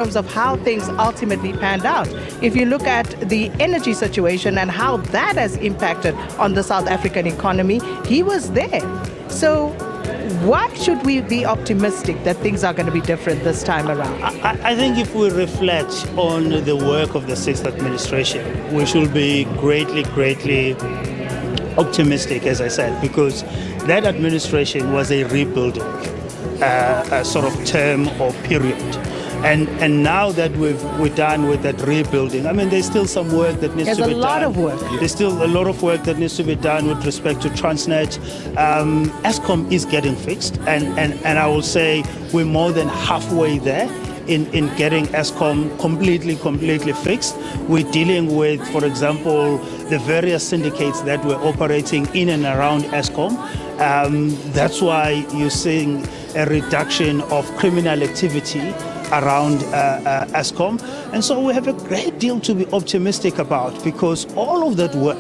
terms of how things ultimately panned out. If you look at the energy situation and how that has impacted on the South African economy, he was there. So why should we be optimistic that things are going to be different this time around? I think if we reflect on the work of the sixth administration, we should be greatly optimistic, as I said, because that administration was a rebuilding sort of term or period. And now that we're done with that rebuilding, I mean, there's still some work that needs to be done. There's a lot of work. There's still a lot of work that needs to be done with respect to Transnet. Eskom is getting fixed, and I will say we're more than halfway there in getting Eskom completely fixed. We're dealing with, for example, the various syndicates that were operating in and around Eskom. That's why you're seeing a reduction of criminal activity around Eskom. And so we have a great deal to be optimistic about, because all of that work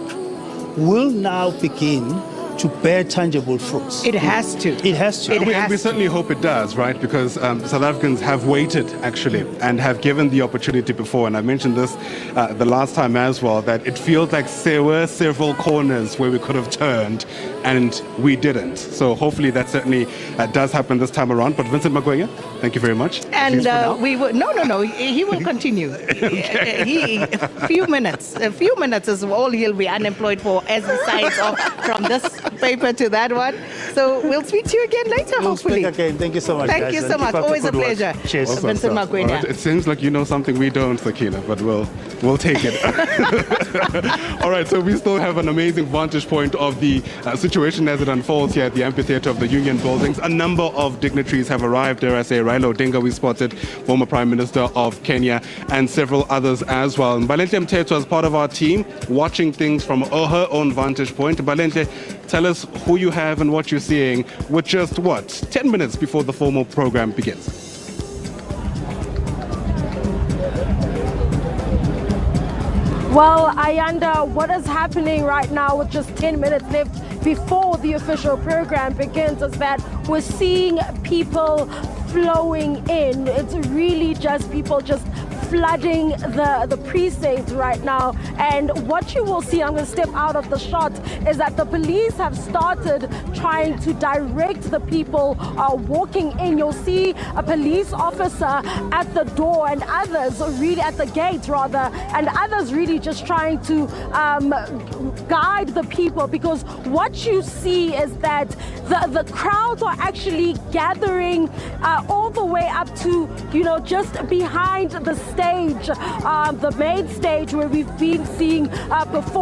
will now begin to bear tangible fruits. It has to. It has to. We certainly hope it does, right? Because South Africans have waited, actually, and have given the opportunity before. And I mentioned this the last time as well, that it feels like there were several corners where we could have turned, and we didn't. So hopefully that certainly does happen this time around. But Vincent Magwenya, thank you very much. And we will, no, he will continue. A few minutes is all he'll be unemployed for, as he signs off from this paper to that one. So we'll speak to you again later, hopefully. Okay, thank you so much. Thank you so much. Always a pleasure. Cheers. Awesome Vincent stuff. Magwenya. Right. It seems like you know something we don't, Sakina, but we'll take it. All right, so we still have an amazing vantage point of the situation as it unfolds here at the amphitheater of the Union Buildings. A number of dignitaries have arrived. Dare I say, Raila Odinga, we spotted, former Prime Minister of Kenya, and several others as well. And Mbalente Mteto is part of our team, watching things from her own vantage point. Mbalente, tell us who you have and what you're seeing with just, 10 minutes before the formal program begins. Well, Ayanda, what is happening right now with just 10 minutes left before the official program begins is that we're seeing people flowing in. It's really just people just flooding the precinct right now. And what you will see, I'm going to step out of the shot, is that the police have started trying to direct the people walking in. You'll see a police officer at the door and others really at the gate rather, and others really just trying to guide the people, because what you see is that the crowds are actually gathering all the way up to, just behind the stage, the main stage where we've been seeing performance